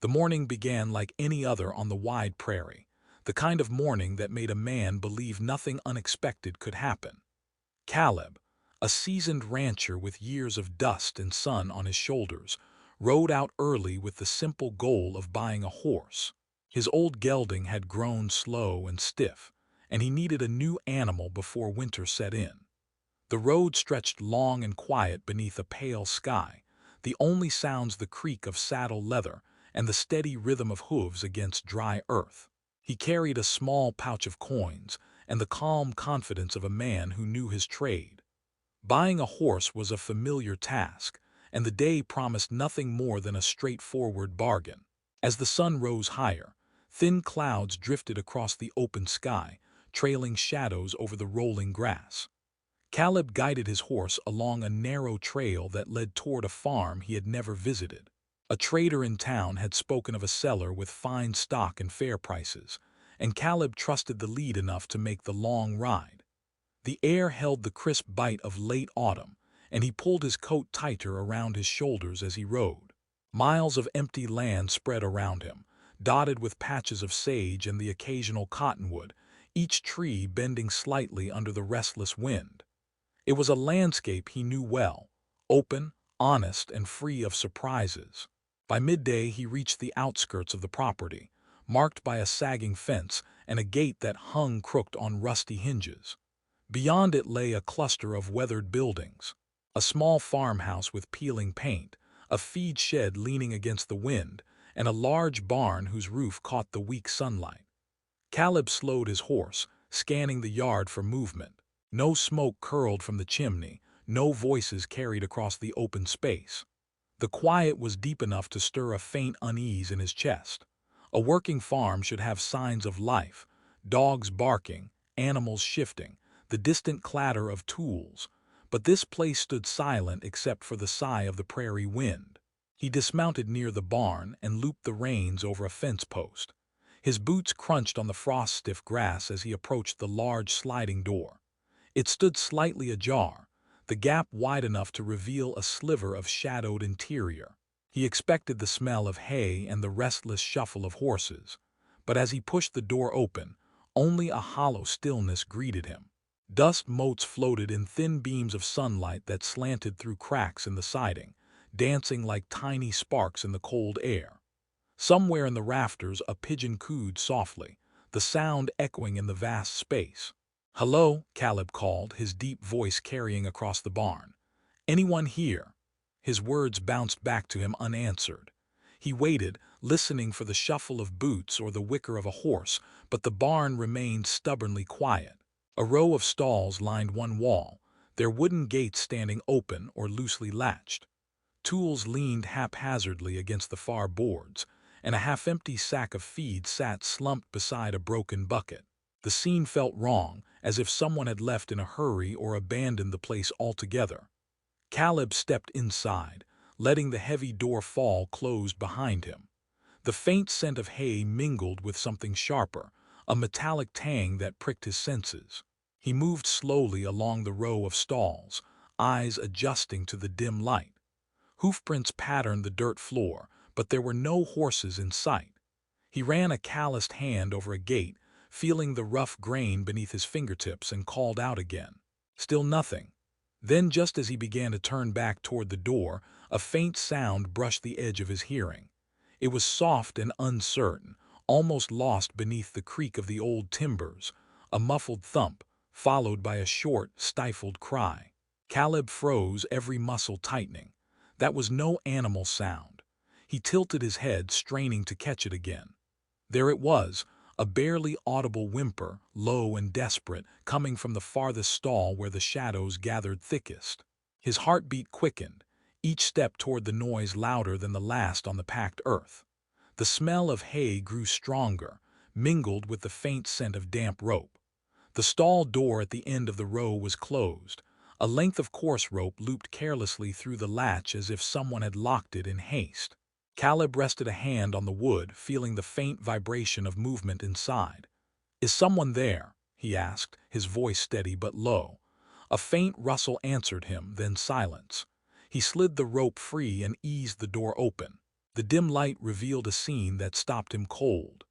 The morning began like any other on the wide prairie, the kind of morning that made a man believe nothing unexpected could happen. Caleb, a seasoned rancher with years of dust and sun on his shoulders, rode out early with the simple goal of buying a horse. His old gelding had grown slow and stiff, and he needed a new animal before winter set in. The road stretched long and quiet beneath a pale sky, the only sounds the creak of saddle leather and the steady rhythm of hooves against dry earth. He carried a small pouch of coins and the calm confidence of a man who knew his trade. Buying a horse was a familiar task, and the day promised nothing more than a straightforward bargain. As the sun rose higher, thin clouds drifted across the open sky, trailing shadows over the rolling grass. Caleb guided his horse along a narrow trail that led toward a farm he had never visited. A trader in town had spoken of a seller with fine stock and fair prices, and Caleb trusted the lead enough to make the long ride. The air held the crisp bite of late autumn, and he pulled his coat tighter around his shoulders as he rode. Miles of empty land spread around him, dotted with patches of sage and the occasional cottonwood, each tree bending slightly under the restless wind. It was a landscape he knew well, open, honest, and free of surprises. By midday he reached the outskirts of the property, marked by a sagging fence and a gate that hung crooked on rusty hinges. Beyond it lay a cluster of weathered buildings, a small farmhouse with peeling paint, a feed shed leaning against the wind, and a large barn whose roof caught the weak sunlight. Caleb slowed his horse, scanning the yard for movement. No smoke curled from the chimney, no voices carried across the open space. The quiet was deep enough to stir a faint unease in his chest. A working farm should have signs of life, dogs barking, animals shifting, the distant clatter of tools, but this place stood silent except for the sigh of the prairie wind. He dismounted near the barn and looped the reins over a fence post. His boots crunched on the frost-stiff grass as he approached the large sliding door. It stood slightly ajar, the gap wide enough to reveal a sliver of shadowed interior. He expected the smell of hay and the restless shuffle of horses, but as he pushed the door open, only a hollow stillness greeted him. Dust motes floated in thin beams of sunlight that slanted through cracks in the siding, dancing like tiny sparks in the cold air. Somewhere in the rafters a pigeon cooed softly, the sound echoing in the vast space. "Hello," Caleb called, his deep voice carrying across the barn. "Anyone here?" His words bounced back to him unanswered. He waited, listening for the shuffle of boots or the whicker of a horse, but the barn remained stubbornly quiet. A row of stalls lined one wall, their wooden gates standing open or loosely latched. Tools leaned haphazardly against the far boards, and a half-empty sack of feed sat slumped beside a broken bucket. The scene felt wrong, as if someone had left in a hurry or abandoned the place altogether. Caleb stepped inside, letting the heavy door fall closed behind him. The faint scent of hay mingled with something sharper, a metallic tang that pricked his senses. He moved slowly along the row of stalls, eyes adjusting to the dim light. Hoofprints patterned the dirt floor, but there were no horses in sight. He ran a calloused hand over a gate, feeling the rough grain beneath his fingertips, and called out again. Still nothing. Then, just as he began to turn back toward the door, a faint sound brushed the edge of his hearing. It was soft and uncertain, almost lost beneath the creak of the old timbers, a muffled thump, followed by a short, stifled cry. Caleb froze, every muscle tightening. That was no animal sound. He tilted his head, straining to catch it again. There it was, a barely audible whimper, low and desperate, coming from the farthest stall where the shadows gathered thickest. His heartbeat quickened, each step toward the noise louder than the last on the packed earth. The smell of hay grew stronger, mingled with the faint scent of damp rope. The stall door at the end of the row was closed, a length of coarse rope looped carelessly through the latch as if someone had locked it in haste. Caleb rested a hand on the wood, feeling the faint vibration of movement inside. "Is someone there?" he asked, his voice steady but low. A faint rustle answered him, then silence. He slid the rope free and eased the door open. The dim light revealed a scene that stopped him cold.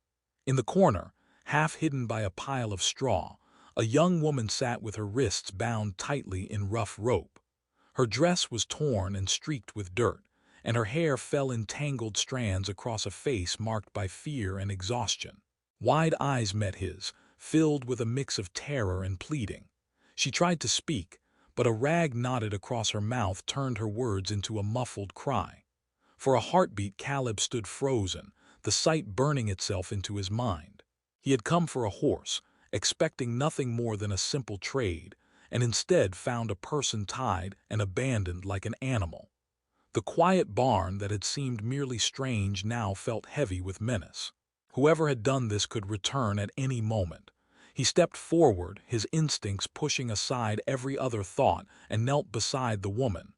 In the corner, half hidden by a pile of straw, a young woman sat with her wrists bound tightly in rough rope. Her dress was torn and streaked with dirt, and her hair fell in tangled strands across a face marked by fear and exhaustion. Wide eyes met his, filled with a mix of terror and pleading. She tried to speak, but a rag knotted across her mouth turned her words into a muffled cry. For a heartbeat, Caleb stood frozen, the sight burning itself into his mind. He had come for a horse, expecting nothing more than a simple trade, and instead found a person tied and abandoned like an animal. The quiet barn that had seemed merely strange now felt heavy with menace. Whoever had done this could return at any moment. He stepped forward, his instincts pushing aside every other thought, and knelt beside the woman.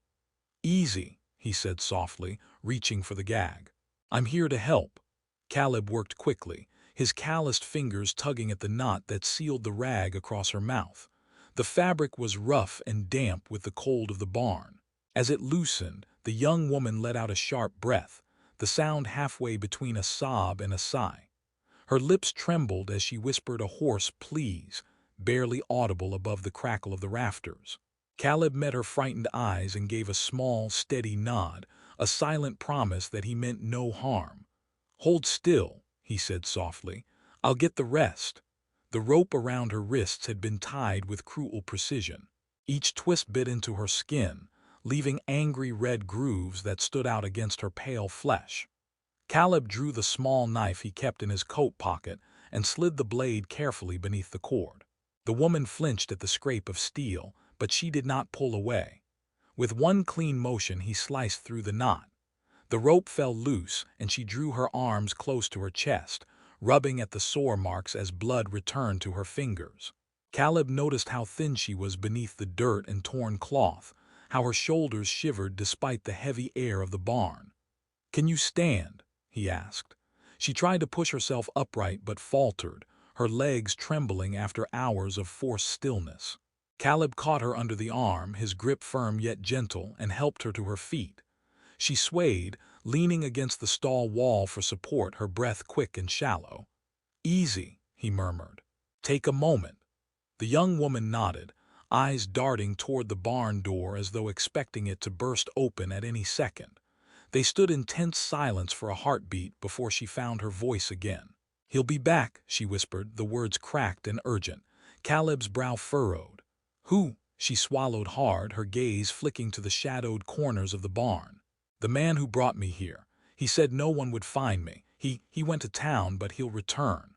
"Easy," he said softly, reaching for the gag. "I'm here to help." Caleb worked quickly, his calloused fingers tugging at the knot that sealed the rag across her mouth. The fabric was rough and damp with the cold of the barn. As it loosened, the young woman let out a sharp breath, the sound halfway between a sob and a sigh. Her lips trembled as she whispered a hoarse "please," barely audible above the crackle of the rafters. Caleb met her frightened eyes and gave a small, steady nod, a silent promise that he meant no harm. "Hold still," he said softly. "I'll get the rest." The rope around her wrists had been tied with cruel precision. Each twist bit into her skin, leaving angry red grooves that stood out against her pale flesh. Caleb drew the small knife he kept in his coat pocket and slid the blade carefully beneath the cord. The woman flinched at the scrape of steel, but she did not pull away. With one clean motion he sliced through the knot. The rope fell loose, and she drew her arms close to her chest, rubbing at the sore marks as blood returned to her fingers. Caleb noticed how thin she was beneath the dirt and torn cloth, how her shoulders shivered despite the heavy air of the barn. "Can you stand?" he asked. She tried to push herself upright but faltered, her legs trembling after hours of forced stillness. Caleb caught her under the arm, his grip firm yet gentle, and helped her to her feet. She swayed, leaning against the stall wall for support, her breath quick and shallow. "Easy," he murmured. "Take a moment." The young woman nodded, eyes darting toward the barn door as though expecting it to burst open at any second. They stood in tense silence for a heartbeat before she found her voice again. "He'll be back," she whispered, the words cracked and urgent. Caleb's brow furrowed. "Who?" She swallowed hard, her gaze flicking to the shadowed corners of the barn. "The man who brought me here. He said no one would find me. He went to town, but he'll return."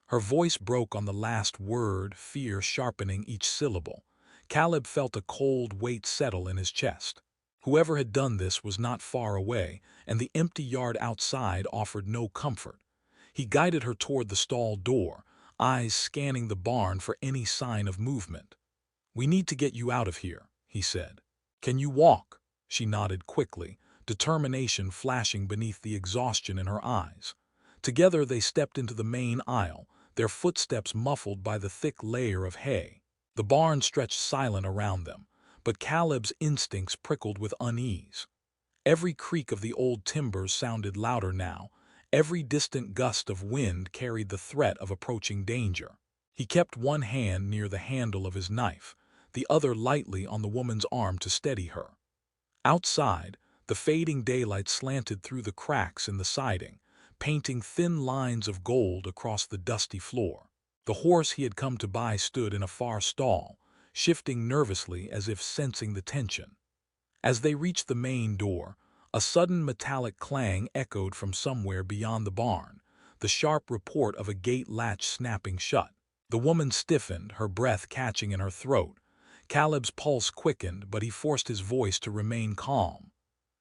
Her voice broke on the last word, fear sharpening each syllable. Caleb felt a cold weight settle in his chest. Whoever had done this was not far away, and the empty yard outside offered no comfort. He guided her toward the stall door, eyes scanning the barn for any sign of movement. "We need to get you out of here," he said. "Can you walk?" She nodded quickly, determination flashing beneath the exhaustion in her eyes. Together they stepped into the main aisle, their footsteps muffled by the thick layer of hay. The barn stretched silent around them, but Caleb's instincts prickled with unease. Every creak of the old timbers sounded louder now, every distant gust of wind carried the threat of approaching danger. He kept one hand near the handle of his knife, the other lightly on the woman's arm to steady her. Outside, the fading daylight slanted through the cracks in the siding, painting thin lines of gold across the dusty floor. The horse he had come to buy stood in a far stall, shifting nervously as if sensing the tension. As they reached the main door, a sudden metallic clang echoed from somewhere beyond the barn, the sharp report of a gate latch snapping shut. The woman stiffened, her breath catching in her throat. Caleb's pulse quickened, but he forced his voice to remain calm.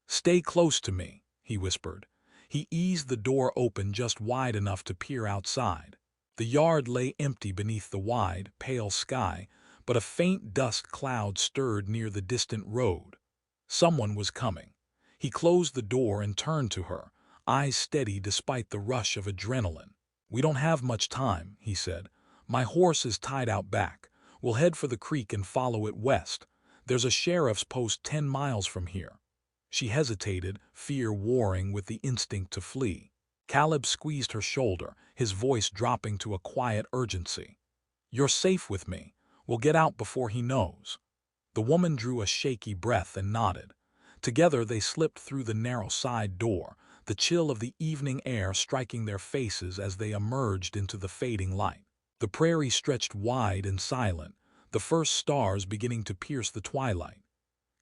"Stay close to me," he whispered. He eased the door open just wide enough to peer outside. The yard lay empty beneath the wide, pale sky, but a faint dust cloud stirred near the distant road. Someone was coming. He closed the door and turned to her, eyes steady despite the rush of adrenaline. "We don't have much time," he said. "My horse is tied out back. We'll head for the creek and follow it west. There's a sheriff's post 10 miles from here." She hesitated, fear warring with the instinct to flee. Caleb squeezed her shoulder, his voice dropping to a quiet urgency. "You're safe with me. We'll get out before he knows." The woman drew a shaky breath and nodded. Together they slipped through the narrow side door, the chill of the evening air striking their faces as they emerged into the fading light. The prairie stretched wide and silent, the first stars beginning to pierce the twilight.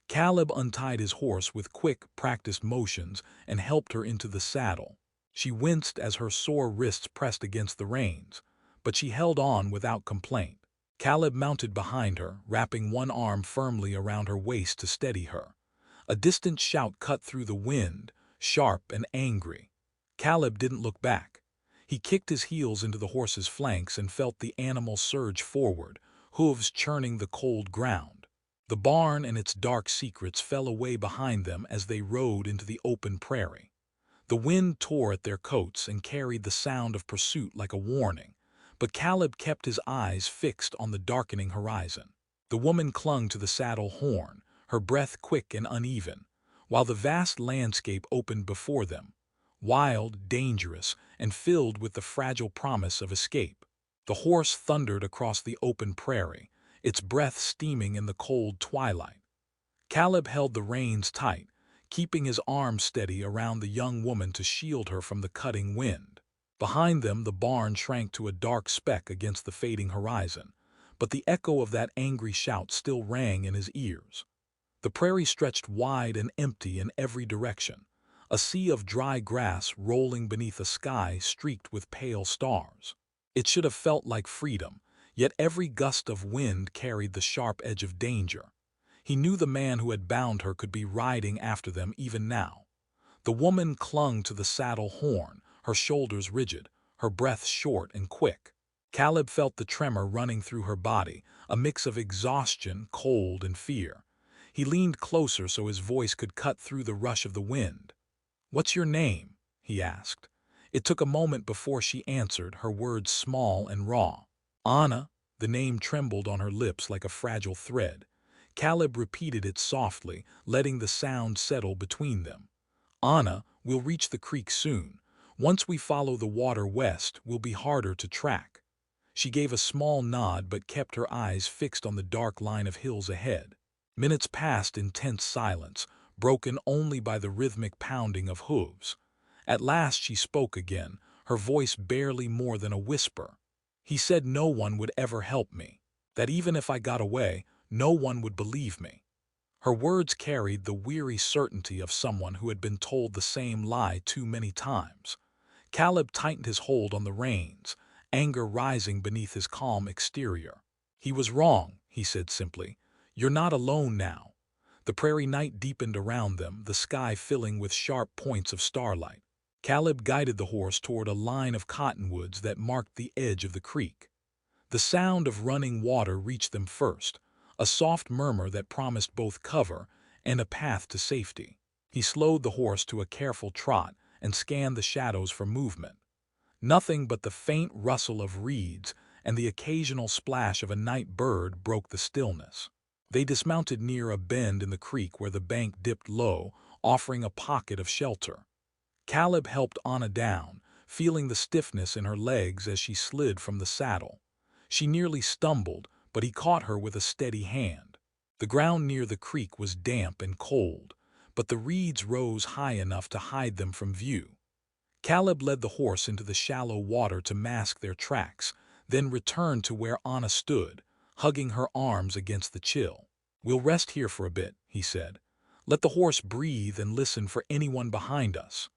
Caleb untied his horse with quick, practiced motions and helped her into the saddle. She winced as her sore wrists pressed against the reins, but she held on without complaint. Caleb mounted behind her, wrapping one arm firmly around her waist to steady her. A distant shout cut through the wind, sharp and angry. Caleb didn't look back. He kicked his heels into the horse's flanks and felt the animal surge forward, hooves churning the cold ground. The barn and its dark secrets fell away behind them as they rode into the open prairie. The wind tore at their coats and carried the sound of pursuit like a warning, but Caleb kept his eyes fixed on the darkening horizon. The woman clung to the saddle horn, her breath quick and uneven, while the vast landscape opened before them, wild, dangerous, and filled with the fragile promise of escape. The horse thundered across the open prairie, its breath steaming in the cold twilight. Caleb held the reins tight, keeping his arm steady around the young woman to shield her from the cutting wind. Behind them, the barn shrank to a dark speck against the fading horizon, but the echo of that angry shout still rang in his ears. The prairie stretched wide and empty in every direction, a sea of dry grass rolling beneath a sky streaked with pale stars. It should have felt like freedom, yet every gust of wind carried the sharp edge of danger. He knew the man who had bound her could be riding after them even now. The woman clung to the saddle horn, her shoulders rigid, her breath short and quick. Caleb felt the tremor running through her body, a mix of exhaustion, cold, and fear. He leaned closer so his voice could cut through the rush of the wind. "What's your name?" he asked. It took a moment before she answered, her words small and raw. "Anna." The name trembled on her lips like a fragile thread. Caleb repeated it softly, letting the sound settle between them. "Anna, we'll reach the creek soon. Once we follow the water west, we'll be harder to track." She gave a small nod but kept her eyes fixed on the dark line of hills ahead. Minutes passed in tense silence, broken only by the rhythmic pounding of hooves. At last she spoke again, her voice barely more than a whisper. "He said no one would ever help me, that even if I got away, no one would believe me." Her words carried the weary certainty of someone who had been told the same lie too many times. Caleb tightened his hold on the reins, anger rising beneath his calm exterior. "He was wrong," he said simply. "You're not alone now." The prairie night deepened around them, the sky filling with sharp points of starlight. Caleb guided the horse toward a line of cottonwoods that marked the edge of the creek. The sound of running water reached them first, a soft murmur that promised both cover and a path to safety. He slowed the horse to a careful trot and scanned the shadows for movement. Nothing but the faint rustle of reeds and the occasional splash of a night bird broke the stillness. They dismounted near a bend in the creek where the bank dipped low, offering a pocket of shelter. Caleb helped Anna down, feeling the stiffness in her legs as she slid from the saddle. She nearly stumbled, but he caught her with a steady hand. The ground near the creek was damp and cold, but the reeds rose high enough to hide them from view. Caleb led the horse into the shallow water to mask their tracks, then returned to where Anna stood, hugging her arms against the chill. "We'll rest here for a bit," he said. "Let the horse breathe and listen for anyone behind us."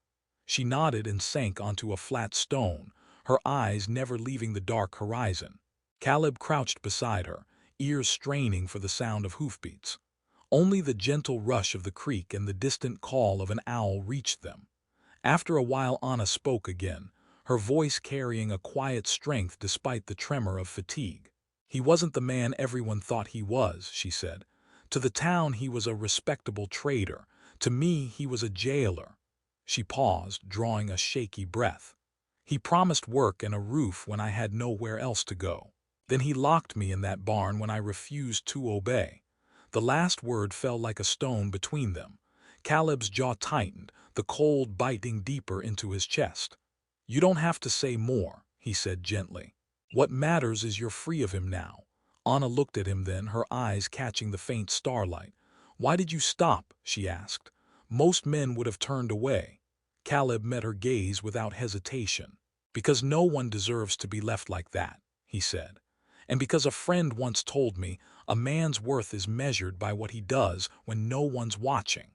She nodded and sank onto a flat stone, her eyes never leaving the dark horizon. Caleb crouched beside her, ears straining for the sound of hoofbeats. Only the gentle rush of the creek and the distant call of an owl reached them. After a while Anna spoke again, her voice carrying a quiet strength despite the tremor of fatigue. "He wasn't the man everyone thought he was," she said. "To the town he was a respectable trader. To me he was a jailer." She paused, drawing a shaky breath. "He promised work and a roof when I had nowhere else to go. Then he locked me in that barn when I refused to obey." The last word fell like a stone between them. Caleb's jaw tightened, the cold biting deeper into his chest. "You don't have to say more," he said gently. "What matters is you're free of him now." Anna looked at him then, her eyes catching the faint starlight. "Why did you stop?" she asked. Most men would have turned away. Caleb met her gaze without hesitation. "Because no one deserves to be left like that," he said. "And because a friend once told me, a man's worth is measured by what he does when no one's watching."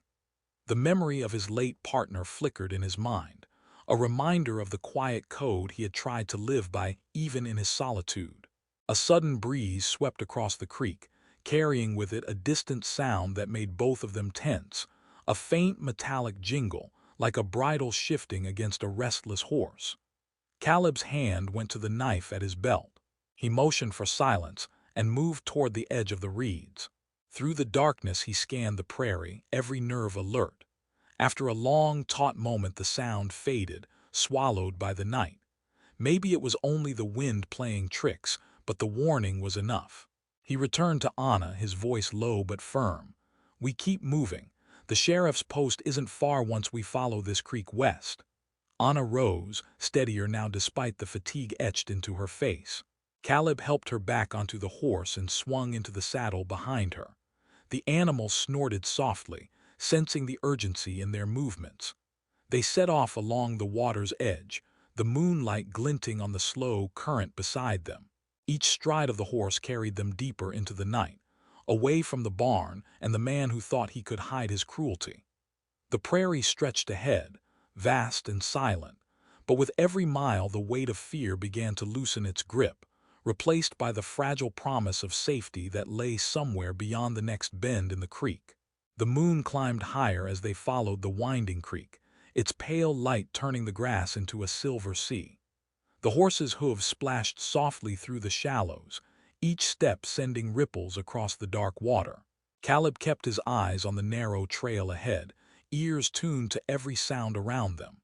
The memory of his late partner flickered in his mind, a reminder of the quiet code he had tried to live by even in his solitude. A sudden breeze swept across the creek, carrying with it a distant sound that made both of them tense, a faint metallic jingle, like a bridle shifting against a restless horse. Caleb's hand went to the knife at his belt. He motioned for silence and moved toward the edge of the reeds. Through the darkness he scanned the prairie, every nerve alert. After a long, taut moment the sound faded, swallowed by the night. Maybe it was only the wind playing tricks, but the warning was enough. He returned to Anna, his voice low but firm. "We keep moving. The sheriff's post isn't far once we follow this creek west." Anna rose, steadier now despite the fatigue etched into her face. Caleb helped her back onto the horse and swung into the saddle behind her. The animal snorted softly, sensing the urgency in their movements. They set off along the water's edge, the moonlight glinting on the slow current beside them. Each stride of the horse carried them deeper into the night, away from the barn and the man who thought he could hide his cruelty. The prairie stretched ahead, vast and silent, but with every mile the weight of fear began to loosen its grip, replaced by the fragile promise of safety that lay somewhere beyond the next bend in the creek. The moon climbed higher as they followed the winding creek, its pale light turning the grass into a silver sea. The horse's hooves splashed softly through the shallows, each step sending ripples across the dark water. Caleb kept his eyes on the narrow trail ahead, ears tuned to every sound around them.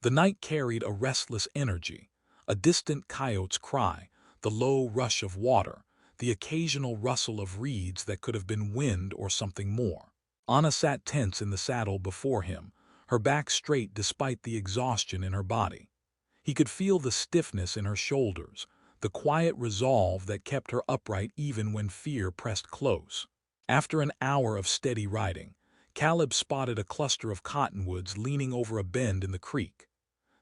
The night carried a restless energy, a distant coyote's cry, the low rush of water, the occasional rustle of reeds that could have been wind or something more. Anna sat tense in the saddle before him, her back straight despite the exhaustion in her body. He could feel the stiffness in her shoulders, the quiet resolve that kept her upright even when fear pressed close. After an hour of steady riding, Caleb spotted a cluster of cottonwoods leaning over a bend in the creek.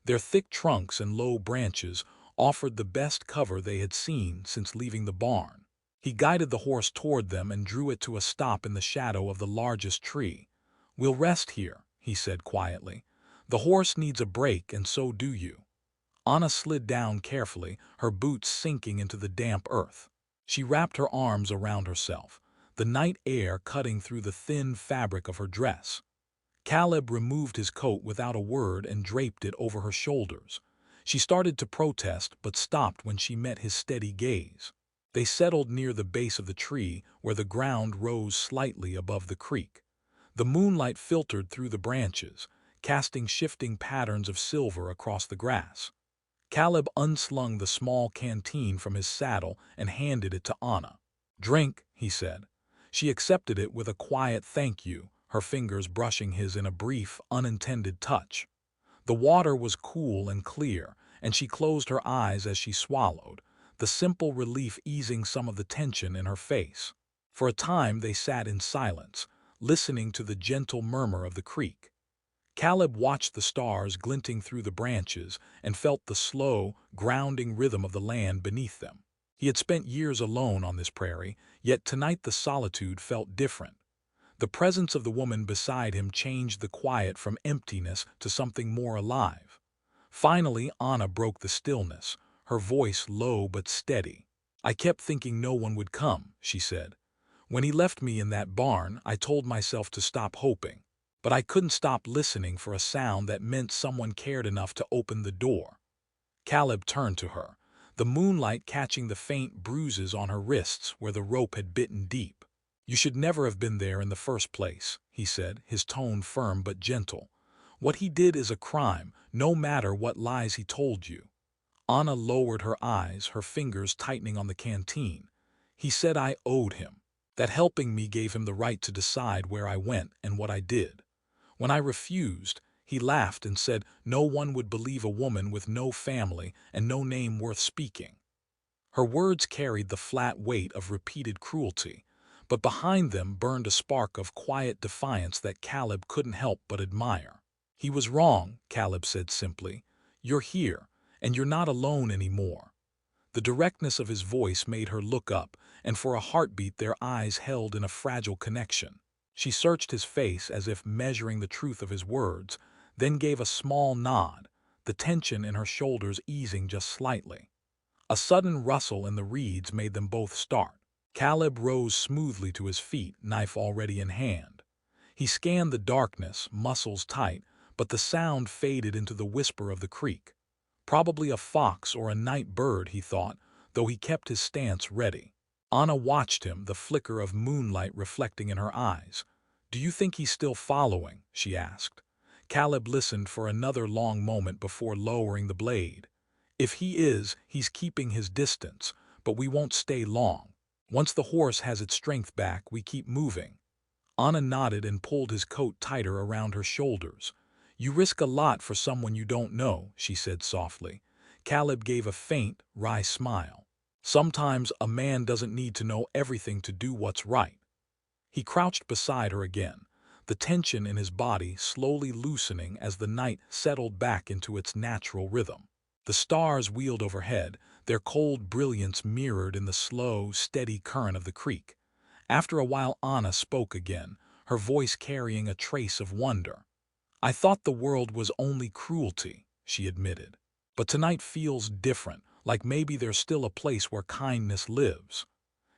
Their thick trunks and low branches offered the best cover they had seen since leaving the barn. He guided the horse toward them and drew it to a stop in the shadow of the largest tree. "We'll rest here," he said quietly. "The horse needs a break, and so do you." Anna slid down carefully, her boots sinking into the damp earth. She wrapped her arms around herself, the night air cutting through the thin fabric of her dress. Caleb removed his coat without a word and draped it over her shoulders. She started to protest but stopped when she met his steady gaze. They settled near the base of the tree where the ground rose slightly above the creek. The moonlight filtered through the branches, casting shifting patterns of silver across the grass. Caleb unslung the small canteen from his saddle and handed it to Anna. "Drink," he said. She accepted it with a quiet thank you, her fingers brushing his in a brief, unintended touch. The water was cool and clear, and she closed her eyes as she swallowed, the simple relief easing some of the tension in her face. For a time they sat in silence, listening to the gentle murmur of the creek. Caleb watched the stars glinting through the branches and felt the slow, grounding rhythm of the land beneath them. He had spent years alone on this prairie, yet tonight the solitude felt different. The presence of the woman beside him changed the quiet from emptiness to something more alive. Finally, Anna broke the stillness, her voice low but steady. "I kept thinking no one would come," she said. "When he left me in that barn, I told myself to stop hoping. But I couldn't stop listening for a sound that meant someone cared enough to open the door." Caleb turned to her, the moonlight catching the faint bruises on her wrists where the rope had bitten deep. "You should never have been there in the first place," he said, his tone firm but gentle. "What he did is a crime, no matter what lies he told you." Anna lowered her eyes, her fingers tightening on the canteen. "He said I owed him, that helping me gave him the right to decide where I went and what I did. When I refused, he laughed and said no one would believe a woman with no family and no name worth speaking. Her words carried the flat weight of repeated cruelty, but behind them burned a spark of quiet defiance that Caleb couldn't help but admire. He was wrong, Caleb said simply. You're here, and you're not alone anymore. The directness of his voice made her look up, and for a heartbeat their eyes held in a fragile connection. She searched his face as if measuring the truth of his words, then gave a small nod, the tension in her shoulders easing just slightly. A sudden rustle in the reeds made them both start. Caleb rose smoothly to his feet, knife already in hand. He scanned the darkness, muscles tight, but the sound faded into the whisper of the creek. Probably a fox or a night bird, he thought, though he kept his stance ready. Anna watched him, the flicker of moonlight reflecting in her eyes. "Do you think he's still following?" she asked. Caleb listened for another long moment before lowering the blade. "If he is, he's keeping his distance, but we won't stay long. Once the horse has its strength back, we keep moving." Anna nodded and pulled his coat tighter around her shoulders. "You risk a lot for someone you don't know," she said softly. Caleb gave a faint, wry smile. "Sometimes a man doesn't need to know everything to do what's right." He crouched beside her again, the tension in his body slowly loosening as the night settled back into its natural rhythm. The stars wheeled overhead, their cold brilliance mirrored in the slow, steady current of the creek. After a while Anna spoke again, her voice carrying a trace of wonder. "I thought the world was only cruelty," she admitted. "But tonight feels different, like maybe there's still a place where kindness lives."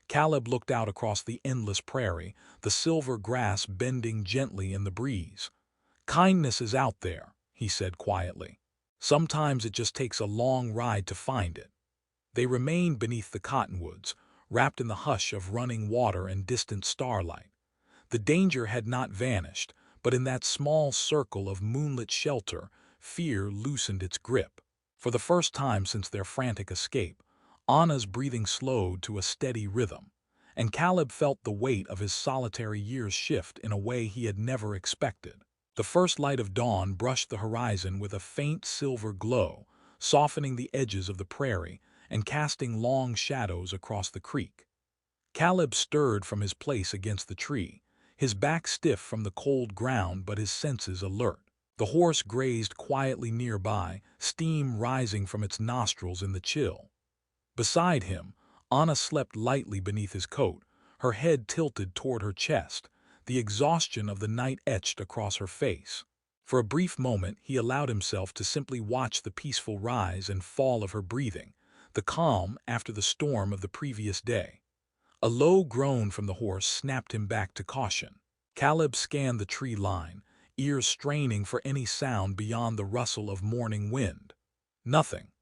Caleb looked out across the endless prairie, the silver grass bending gently in the breeze. "Kindness is out there," he said quietly. "Sometimes it just takes a long ride to find it." They remained beneath the cottonwoods, wrapped in the hush of running water and distant starlight. The danger had not vanished, but in that small circle of moonlit shelter, fear loosened its grip. For the first time since their frantic escape, Anna's breathing slowed to a steady rhythm, and Caleb felt the weight of his solitary years shift in a way he had never expected. The first light of dawn brushed the horizon with a faint silver glow, softening the edges of the prairie and casting long shadows across the creek. Caleb stirred from his place against the tree, his back stiff from the cold ground but his senses alert. The horse grazed quietly nearby, steam rising from its nostrils in the chill. Beside him, Anna slept lightly beneath his coat, her head tilted toward her chest, the exhaustion of the night etched across her face. For a brief moment he allowed himself to simply watch the peaceful rise and fall of her breathing, the calm after the storm of the previous day. A low groan from the horse snapped him back to caution. Caleb scanned the tree line, ears straining for any sound beyond the rustle of morning wind. Nothing.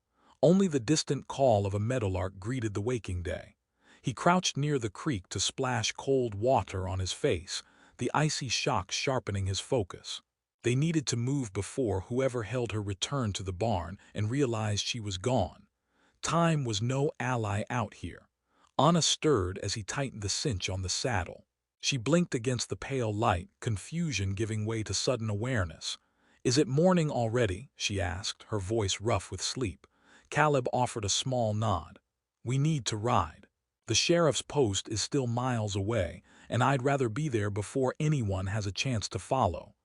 Only the distant call of a meadowlark greeted the waking day. He crouched near the creek to splash cold water on his face, the icy shock sharpening his focus. They needed to move before whoever held her returned to the barn and realized she was gone. Time was no ally out here. Anna stirred as he tightened the cinch on the saddle. She blinked against the pale light, confusion giving way to sudden awareness. "Is it morning already?" she asked, her voice rough with sleep. Caleb offered a small nod. "We need to ride. The sheriff's post is still miles away, and I'd rather be there before anyone has a chance to follow."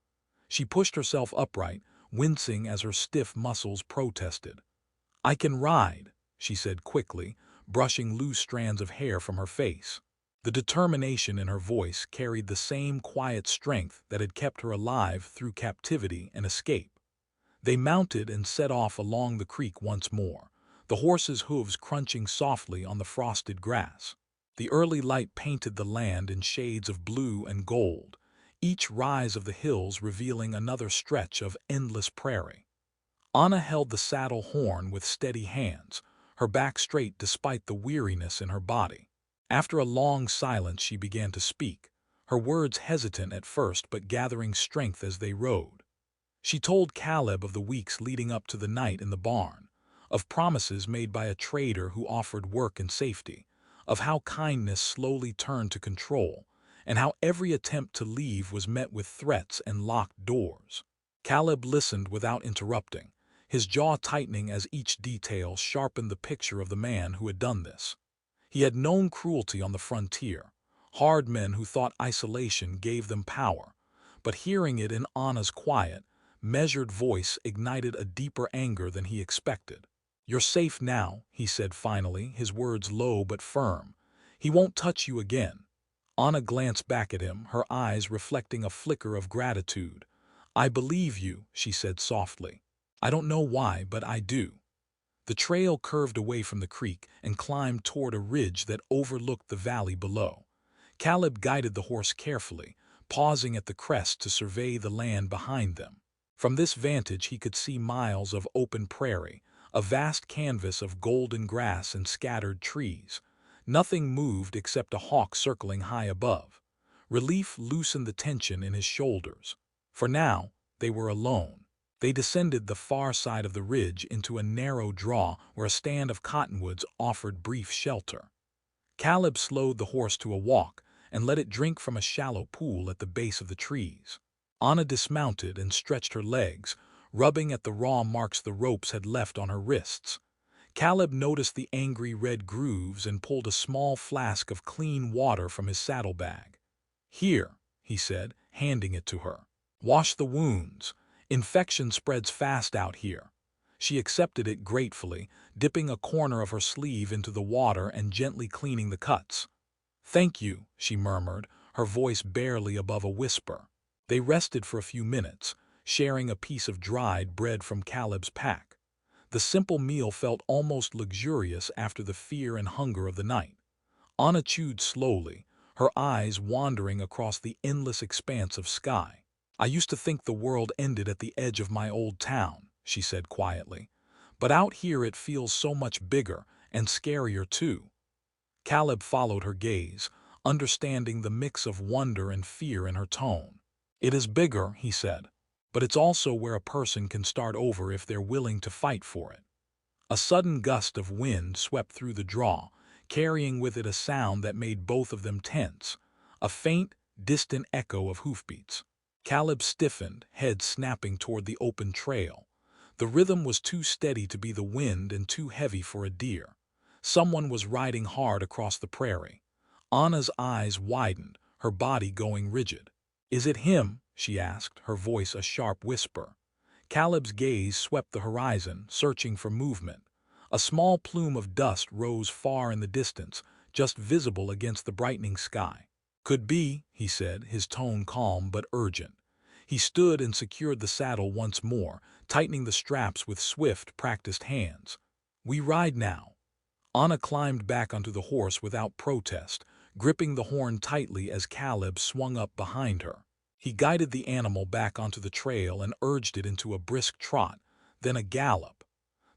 She pushed herself upright, wincing as her stiff muscles protested. "I can ride," she said quickly, brushing loose strands of hair from her face. The determination in her voice carried the same quiet strength that had kept her alive through captivity and escape. They mounted and set off along the creek once more, the horse's hooves crunching softly on the frosted grass. The early light painted the land in shades of blue and gold, each rise of the hills revealing another stretch of endless prairie. Anna held the saddle horn with steady hands, her back straight despite the weariness in her body. After a long silence she began to speak, her words hesitant at first but gathering strength as they rode. She told Caleb of the weeks leading up to the night in the barn, of promises made by a trader who offered work and safety, of how kindness slowly turned to control, and how every attempt to leave was met with threats and locked doors. Caleb listened without interrupting, his jaw tightening as each detail sharpened the picture of the man who had done this. He had known cruelty on the frontier, hard men who thought isolation gave them power, but hearing it in Anna's quiet, measured voice ignited a deeper anger than he expected. "You're safe now," he said finally, his words low but firm. "He won't touch you again." Anna glanced back at him, her eyes reflecting a flicker of gratitude. "I believe you," she said softly. "I don't know why, but I do." The trail curved away from the creek and climbed toward a ridge that overlooked the valley below. Caleb guided the horse carefully, pausing at the crest to survey the land behind them. From this vantage he could see miles of open prairie, a vast canvas of golden grass and scattered trees. Nothing moved except a hawk circling high above. Relief loosened the tension in his shoulders. For now, they were alone. They descended the far side of the ridge into a narrow draw where a stand of cottonwoods offered brief shelter. Caleb slowed the horse to a walk and let it drink from a shallow pool at the base of the trees. Anna dismounted and stretched her legs, rubbing at the raw marks the ropes had left on her wrists. Caleb noticed the angry red grooves and pulled a small flask of clean water from his saddlebag. "Here," he said, handing it to her. "Wash the wounds. Infection spreads fast out here." She accepted it gratefully, dipping a corner of her sleeve into the water and gently cleaning the cuts. "Thank you," she murmured, her voice barely above a whisper. They rested for a few minutes, sharing a piece of dried bread from Caleb's pack. The simple meal felt almost luxurious after the fear and hunger of the night. Anna chewed slowly, her eyes wandering across the endless expanse of sky. "I used to think the world ended at the edge of my old town," she said quietly. "But out here it feels so much bigger and scarier too." Caleb followed her gaze, understanding the mix of wonder and fear in her tone. "It is bigger," he said, "but it's also where a person can start over if they're willing to fight for it." A sudden gust of wind swept through the draw, carrying with it a sound that made both of them tense, a faint, distant echo of hoofbeats. Caleb stiffened, head snapping toward the open trail. The rhythm was too steady to be the wind and too heavy for a deer. Someone was riding hard across the prairie. Anna's eyes widened, her body going rigid. "Is it him?" she asked, her voice a sharp whisper. Caleb's gaze swept the horizon, searching for movement. A small plume of dust rose far in the distance, just visible against the brightening sky. "Could be," he said, his tone calm but urgent. He stood and secured the saddle once more, tightening the straps with swift, practiced hands. "We ride now." Anna climbed back onto the horse without protest, gripping the horn tightly as Caleb swung up behind her. He guided the animal back onto the trail and urged it into a brisk trot, then a gallop.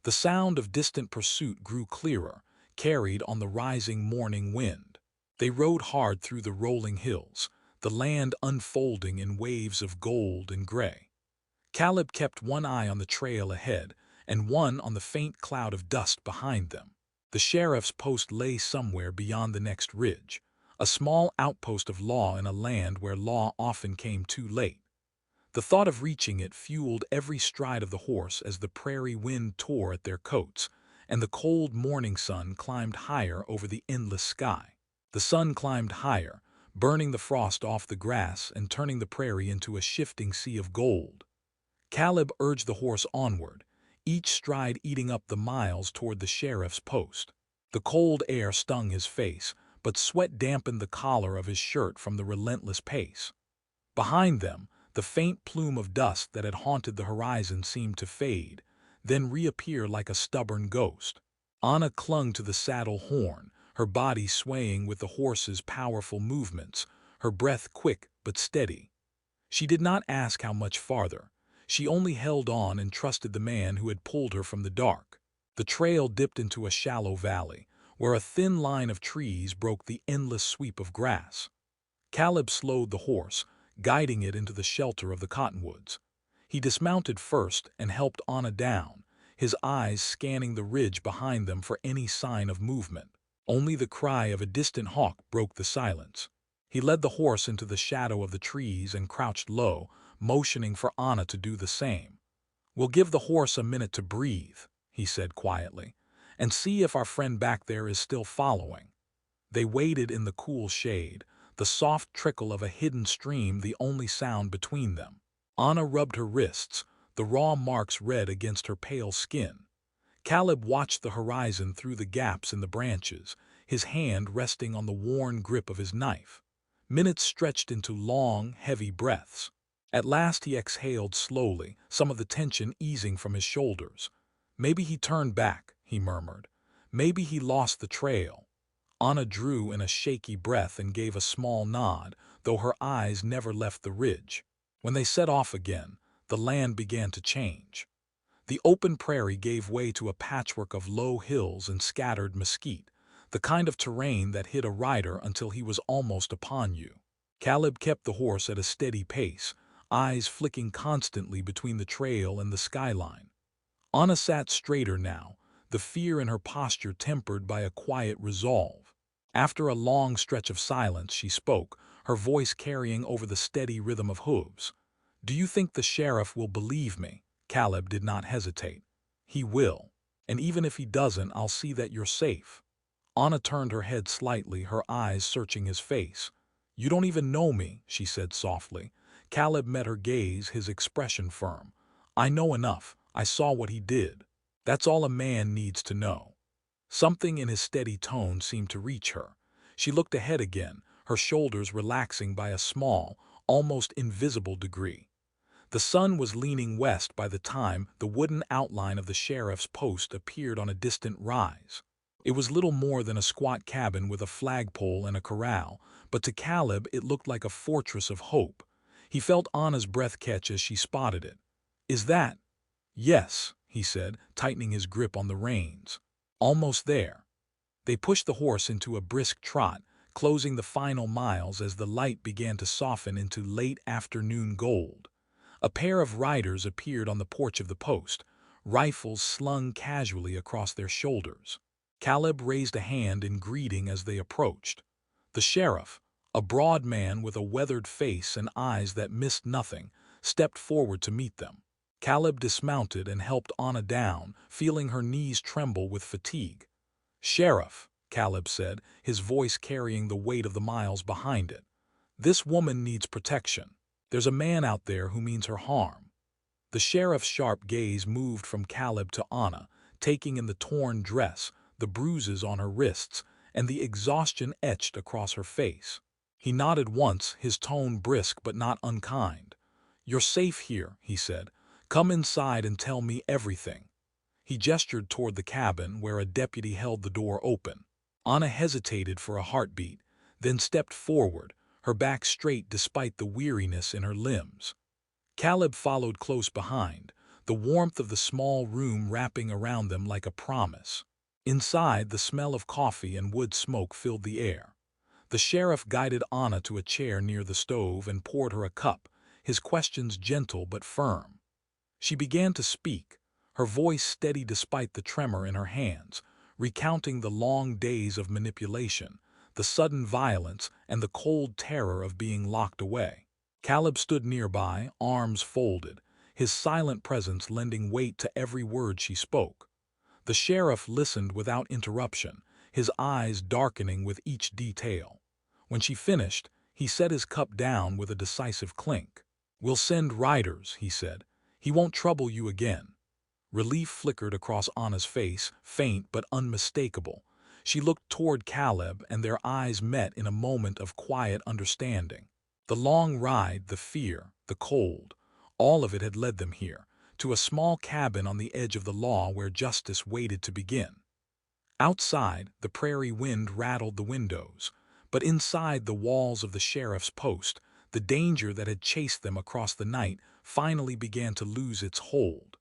The sound of distant pursuit grew clearer, carried on the rising morning wind. They rode hard through the rolling hills, the land unfolding in waves of gold and gray. Caleb kept one eye on the trail ahead and one on the faint cloud of dust behind them. The sheriff's post lay somewhere beyond the next ridge, a small outpost of law in a land where law often came too late. The thought of reaching it fueled every stride of the horse as the prairie wind tore at their coats, and the cold morning sun climbed higher over the endless sky. The sun climbed higher, burning the frost off the grass and turning the prairie into a shifting sea of gold. Caleb urged the horse onward, each stride eating up the miles toward the sheriff's post. The cold air stung his face, but sweat dampened the collar of his shirt from the relentless pace. Behind them, the faint plume of dust that had haunted the horizon seemed to fade, then reappear like a stubborn ghost. Anna clung to the saddle horn, her body swaying with the horse's powerful movements, her breath quick but steady. She did not ask how much farther. She only held on and trusted the man who had pulled her from the dark. The trail dipped into a shallow valley, where a thin line of trees broke the endless sweep of grass. Caleb slowed the horse, guiding it into the shelter of the cottonwoods. He dismounted first and helped Anna down, his eyes scanning the ridge behind them for any sign of movement. Only the cry of a distant hawk broke the silence. He led the horse into the shadow of the trees and crouched low, motioning for Anna to do the same. "We'll give the horse a minute to breathe," he said quietly, "and see if our friend back there is still following." They waited in the cool shade, the soft trickle of a hidden stream the only sound between them. Anna rubbed her wrists, the raw marks red against her pale skin. Caleb watched the horizon through the gaps in the branches, his hand resting on the worn grip of his knife. Minutes stretched into long, heavy breaths. At last he exhaled slowly, some of the tension easing from his shoulders. "Maybe he turned back," he murmured. "Maybe he lost the trail." Anna drew in a shaky breath and gave a small nod, though her eyes never left the ridge. When they set off again, the land began to change. The open prairie gave way to a patchwork of low hills and scattered mesquite, the kind of terrain that hid a rider until he was almost upon you. Caleb kept the horse at a steady pace, eyes flicking constantly between the trail and the skyline. Anna sat straighter now, the fear in her posture tempered by a quiet resolve. After a long stretch of silence, she spoke, her voice carrying over the steady rhythm of hooves. "Do you think the sheriff will believe me?" Caleb did not hesitate. "He will. And even if he doesn't, I'll see that you're safe." Anna turned her head slightly, her eyes searching his face. "You don't even know me," she said softly. Caleb met her gaze, his expression firm. "I know enough. I saw what he did. That's all a man needs to know." Something in his steady tone seemed to reach her. She looked ahead again, her shoulders relaxing by a small, almost invisible degree. The sun was leaning west by the time the wooden outline of the sheriff's post appeared on a distant rise. It was little more than a squat cabin with a flagpole and a corral, but to Caleb it looked like a fortress of hope. He felt Anna's breath catch as she spotted it. "Is that—" "Yes," he said, tightening his grip on the reins. "Almost there." They pushed the horse into a brisk trot, closing the final miles as the light began to soften into late afternoon gold. A pair of riders appeared on the porch of the post, rifles slung casually across their shoulders. Caleb raised a hand in greeting as they approached. The sheriff, a broad man with a weathered face and eyes that missed nothing, stepped forward to meet them. Caleb dismounted and helped Anna down, feeling her knees tremble with fatigue. "Sheriff," Caleb said, his voice carrying the weight of the miles behind it, "this woman needs protection. There's a man out there who means her harm." The sheriff's sharp gaze moved from Caleb to Anna, taking in the torn dress, the bruises on her wrists, and the exhaustion etched across her face. He nodded once, his tone brisk but not unkind. "You're safe here," he said. "Come inside and tell me everything." He gestured toward the cabin, where a deputy held the door open. Anna hesitated for a heartbeat, then stepped forward, her back straight despite the weariness in her limbs. Caleb followed close behind, the warmth of the small room wrapping around them like a promise. Inside, the smell of coffee and wood smoke filled the air. The sheriff guided Anna to a chair near the stove and poured her a cup, his questions gentle but firm. She began to speak, her voice steady despite the tremor in her hands, recounting the long days of manipulation, the sudden violence, and the cold terror of being locked away. Caleb stood nearby, arms folded, his silent presence lending weight to every word she spoke. The sheriff listened without interruption, his eyes darkening with each detail. When she finished, he set his cup down with a decisive clink. "We'll send riders," he said. "He won't trouble you again." Relief flickered across Anna's face, faint but unmistakable. She looked toward Caleb, and their eyes met in a moment of quiet understanding. The long ride, the fear, the cold, all of it had led them here, to a small cabin on the edge of the law where justice waited to begin. Outside, the prairie wind rattled the windows, but inside the walls of the sheriff's post, the danger that had chased them across the night finally began to lose its hold.